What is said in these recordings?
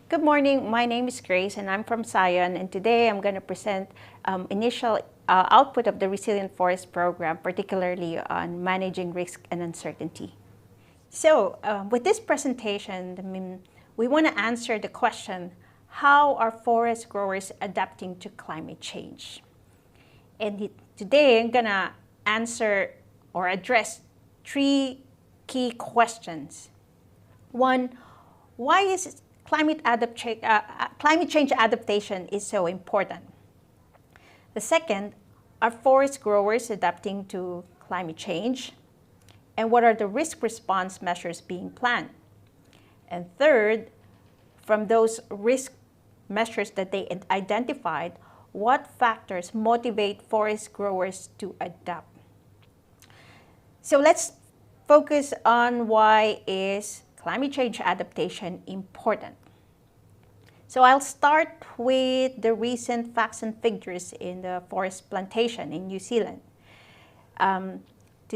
Good morning, my name is Grace and I'm from Scion, and today I'm going to present initial output of the Resilient Forest Program, particularly on managing risk and uncertainty. So with this presentation, we want to answer the question, how are forest growers adapting to climate change? And today I'm going to answer or address three key questions. One, why is climate change adaptation is so important? The second, are forest growers adapting to climate change? And what are the risk response measures being planned? And third, from those risk measures that they identified, what factors motivate forest growers to adapt? So let's focus on why is climate change adaptation important. So I'll start with the recent facts and figures in the forest plantation in New Zealand. To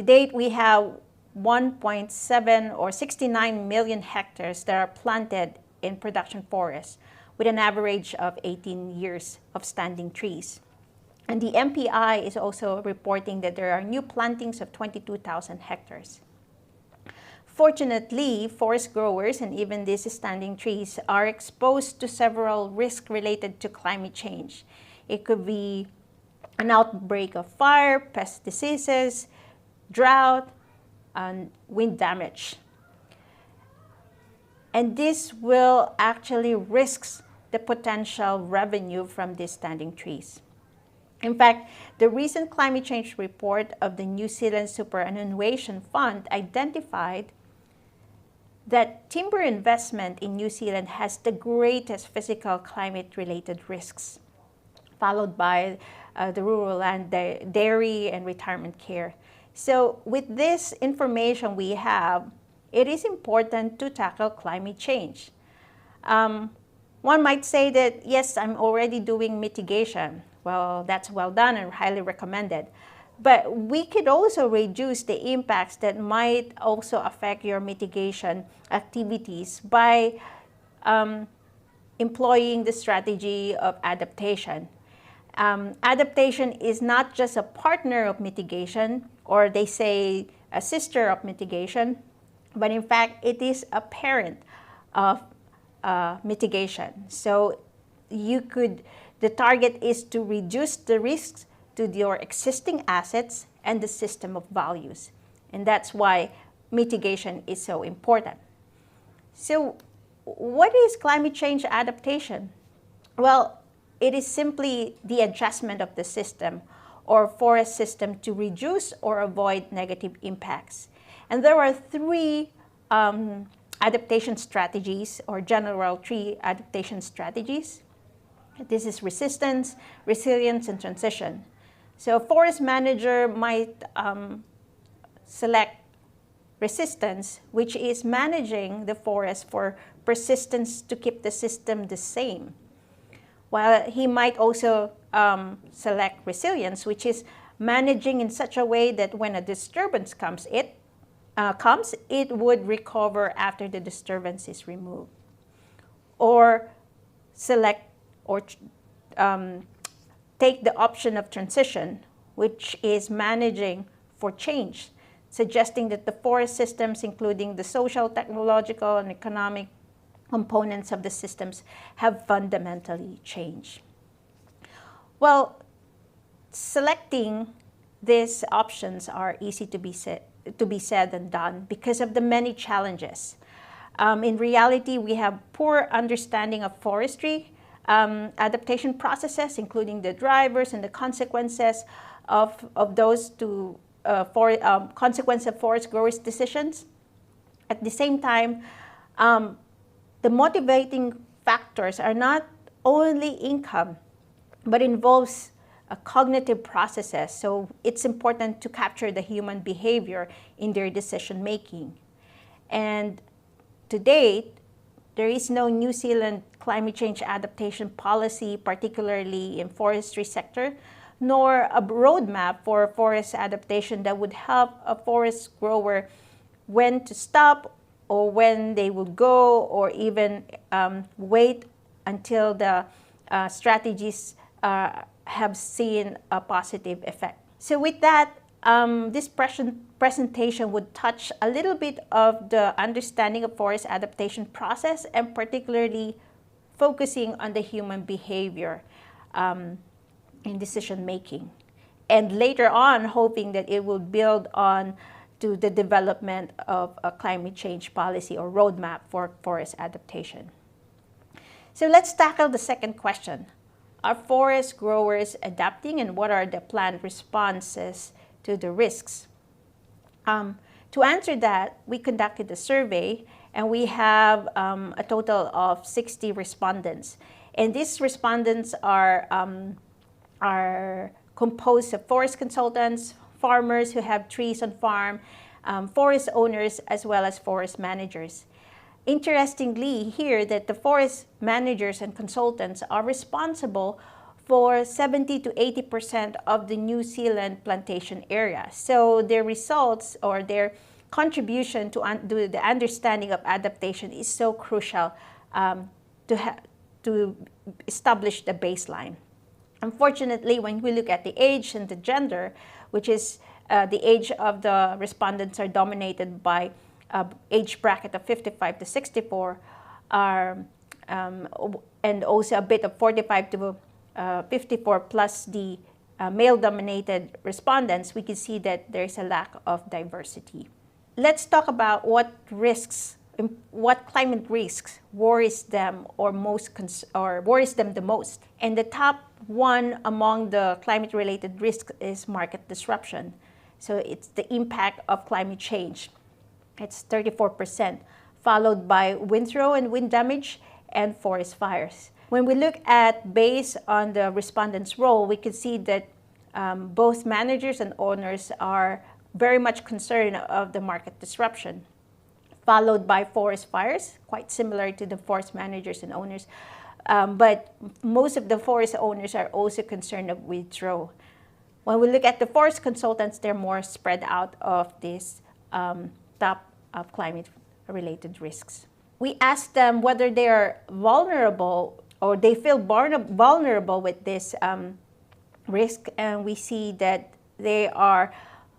date, we have 1.7 or 69 million hectares that are planted in production forests with an average of 18 years of standing trees. And the MPI is also reporting that there are new plantings of 22,000 hectares. Fortunately, forest growers and even these standing trees are exposed to several risks related to climate change. It could be an outbreak of fire, pest diseases, drought, and wind damage. And this will actually risk the potential revenue from these standing trees. In fact, the recent climate change report of the New Zealand Superannuation Fund identified that timber investment in New Zealand has the greatest physical climate-related risks, followed by the rural land, dairy, and retirement care. So with this information we have, it is important to tackle climate change. One might say that, yes, I'm already doing mitigation. Well, that's well done and highly recommended. But we could also reduce the impacts that might also affect your mitigation activities by employing the strategy of adaptation. Adaptation is not just a partner of mitigation, or they say a sister of mitigation, but in fact, it is a parent of mitigation. So the target is to reduce the risks to your existing assets and the system of values. And that's why mitigation is so important. So what is climate change adaptation? Well, it is simply the adjustment of the system or forest system to reduce or avoid negative impacts. And there are three adaptation strategies, or general three adaptation strategies. This is resistance, resilience, and transition. So a forest manager might select resistance, which is managing the forest for persistence to keep the system the same. While he might also select resilience, which is managing in such a way that when a disturbance comes, it would recover after the disturbance is removed. Or select or take the option of transition, which is managing for change, suggesting that the forest systems, including the social, technological, and economic components of the systems, have fundamentally changed. Well, selecting these options are easy to be said and done because of the many challenges. In reality, we have poor understanding of forestry, adaptation processes, including the drivers and the consequences of those consequence of forest growers' decisions. At the same time, the motivating factors are not only income, but involves cognitive processes. So it's important to capture the human behavior in their decision making. And to date, there is no New Zealand climate change adaptation policy, particularly in forestry sector, nor a roadmap for forest adaptation that would help a forest grower when to stop or when they would go, or even wait until the strategies have seen a positive effect. So with that, this presentation would touch a little bit of the understanding of forest adaptation process, and particularly focusing on the human behavior in decision making. And later on, hoping that it will build on to the development of a climate change policy or roadmap for forest adaptation. So let's tackle the second question. Are forest growers adapting, and what are the planned responses to the risks? To answer that, we conducted a survey, and we have a total of 60 respondents. And these respondents are composed of forest consultants, farmers who have trees on farm, forest owners, as well as forest managers. Interestingly here that the forest managers and consultants are responsible for 70 to 80% of the New Zealand plantation area. So their results or their contribution to the understanding of adaptation is so crucial to establish the baseline. Unfortunately, when we look at the age and the gender, which is the age of the respondents are dominated by age bracket of 55 to 64, and also a bit of 45 to 54 plus the male-dominated respondents, we can see that there's a lack of diversity. Let's talk about what climate risks worries them worries them the most. And the top one among the climate-related risks is market disruption. So it's the impact of climate change. It's 34%, followed by windthrow and wind damage and forest fires. When we look at based on the respondents' role, we can see that both managers and owners are very much concerned of the market disruption, followed by forest fires, quite similar to the forest managers and owners. But most of the forest owners are also concerned of windthrow. When we look at the forest consultants, they're more spread out of this top of climate-related risks. We asked them whether they are vulnerable or they feel vulnerable with this risk, and we see that they are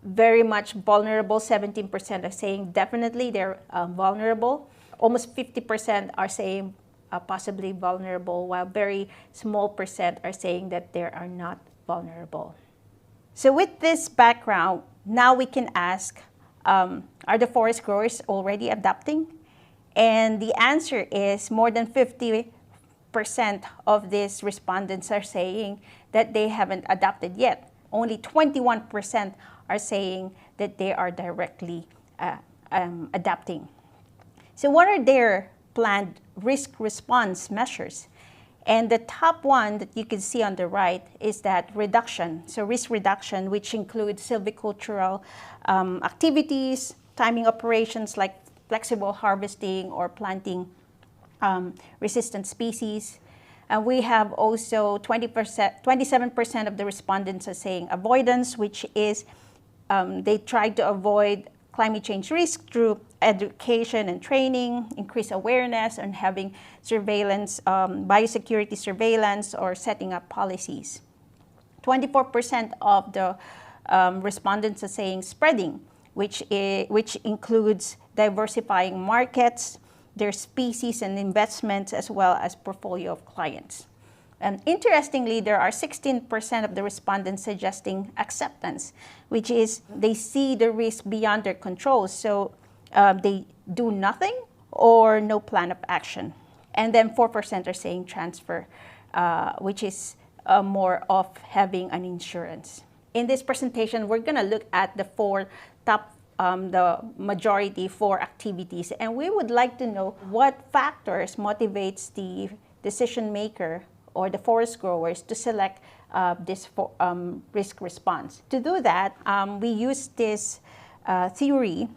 very much vulnerable. 17% are saying definitely they're vulnerable. Almost 50% are saying possibly vulnerable, while very small percent are saying that they are not vulnerable. So with this background, now we can ask, are the forest growers already adapting? And the answer is more than 50% of these respondents are saying that they haven't adapted yet. Only 21% are saying that they are directly adapting. So what are their planned risk response measures? And the top one that you can see on the right is that reduction. So risk reduction, which includes silvicultural activities, timing operations like flexible harvesting or planting resistant species. We have also 27% of the respondents are saying avoidance, which is they try to avoid climate change risk through education and training, increase awareness, and having surveillance, biosecurity surveillance, or setting up policies. 24% of the respondents are saying spreading, which includes diversifying markets, their species and investments, as well as portfolio of clients. And interestingly, there are 16% of the respondents suggesting acceptance, which is they see the risk beyond their control. So they do nothing or no plan of action. And then 4% are saying transfer, which is more of having an insurance. In this presentation, we're going to look at the four top, the majority four activities. And we would like to know what factors motivates the decision maker or the forest growers to select this risk response. To do that, we use this theory,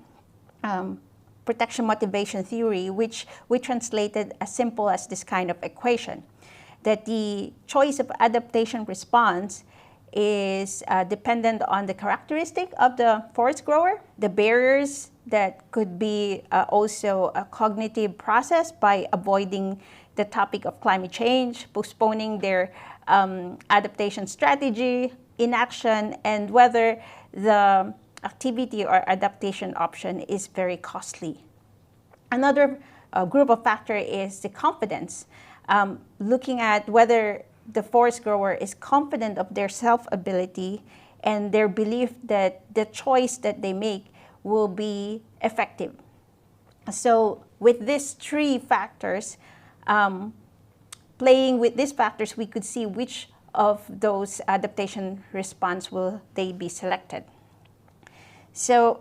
protection motivation theory, which we translated as simple as this kind of equation, that the choice of adaptation response is dependent on the characteristic of the forest grower, the barriers that could be also a cognitive process by avoiding the topic of climate change, postponing their adaptation strategy, inaction, and whether the activity or adaptation option is very costly. Another group of factor is the confidence, looking at whether the forest grower is confident of their self-ability and their belief that the choice that they make will be effective. So with these three factors, playing with these factors, we could see which of those adaptation response will they be selected. So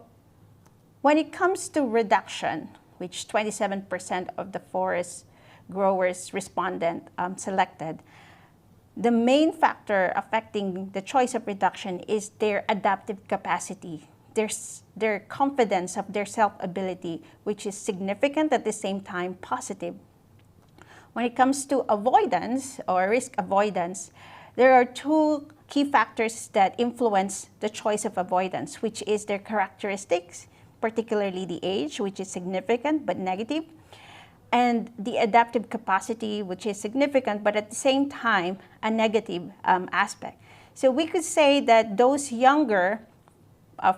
when it comes to reduction, which 27% of the forest growers respondent selected, the main factor affecting the choice of reduction is their adaptive capacity, their confidence of their self-ability, which is significant at the same time positive. When it comes to avoidance or risk avoidance, there are two key factors that influence the choice of avoidance, which is their characteristics, particularly the age, which is significant but negative, and the adaptive capacity, which is significant but at the same time a negative aspect. So we could say that those younger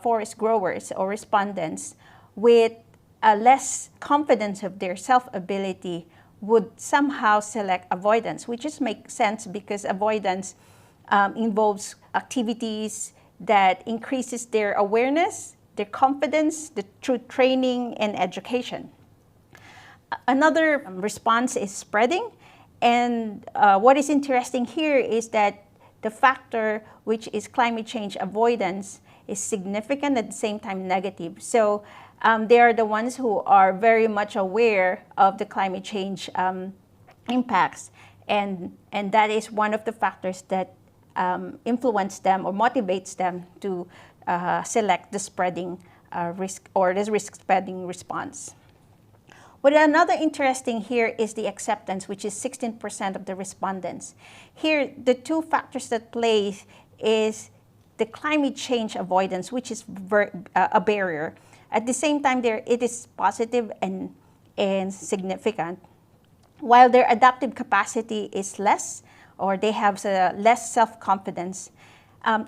forest growers or respondents with less confidence of their self-ability would somehow select avoidance, which just makes sense because avoidance involves activities that increases their awareness, their confidence through training and education. Another response is spreading, and what is interesting here is that the factor, which is climate change avoidance, is significant at the same time negative. So they are the ones who are very much aware of the climate change impacts, and that is one of the factors that influence them or motivates them to select the spreading risk or this risk spreading response. But another interesting here is the acceptance, which is 16% of the respondents. Here, the two factors that play is the climate change avoidance, which is a barrier. At the same time, it is positive and significant. While their adaptive capacity is less, or they have less self-confidence.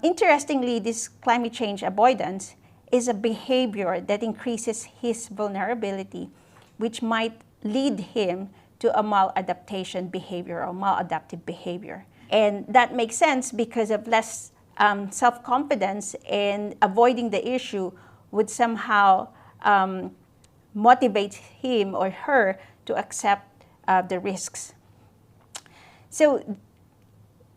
Interestingly, this climate change avoidance is a behavior that increases his vulnerability, which might lead him to a maladaptation behavior or maladaptive behavior. And that makes sense because of less self-confidence, and avoiding the issue would somehow motivate him or her to accept the risks. So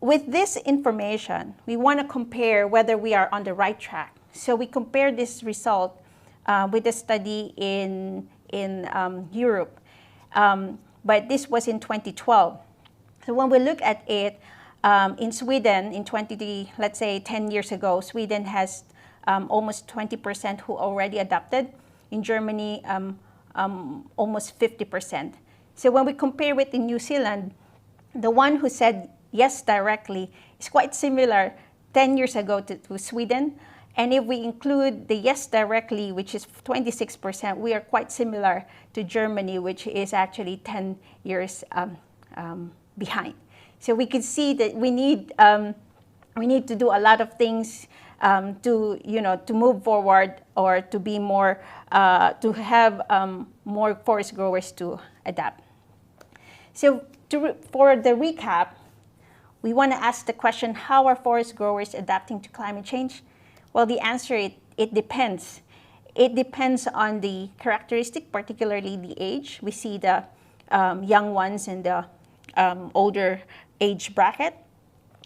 with this information, we want to compare whether we are on the right track. So we compare this result with a study in Europe, but this was in 2012. So when we look at it, in Sweden, let's say 10 years ago, Sweden has almost 20% who already adopted. In Germany, almost 50%. So when we compare with in New Zealand, the one who said yes directly is quite similar 10 years ago to Sweden. And if we include the yes directly, which is 26%, we are quite similar to Germany, which is actually 10 years behind. So we could see that we need to do a lot of things to move forward, or to be more to have more forest growers to adapt. So for the recap, we want to ask the question: how are forest growers adapting to climate change? Well, the answer it depends. It depends on the characteristic, particularly the age. We see the young ones and the older age bracket.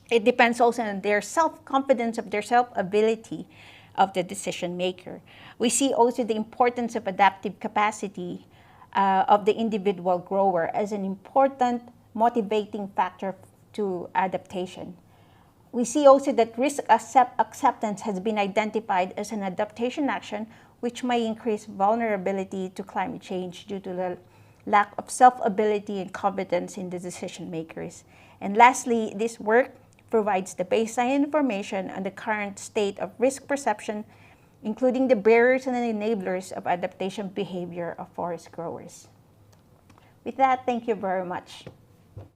It depends also on their self-confidence of their self-ability of the decision maker. We see also the importance of adaptive capacity of the individual grower as an important motivating factor to adaptation. We see also that risk acceptance has been identified as an adaptation action which may increase vulnerability to climate change due to the lack of self-ability and competence in the decision makers. And lastly, this work provides the baseline information on the current state of risk perception including the barriers and enablers of adaptation behavior of forest growers. With that, thank you very much.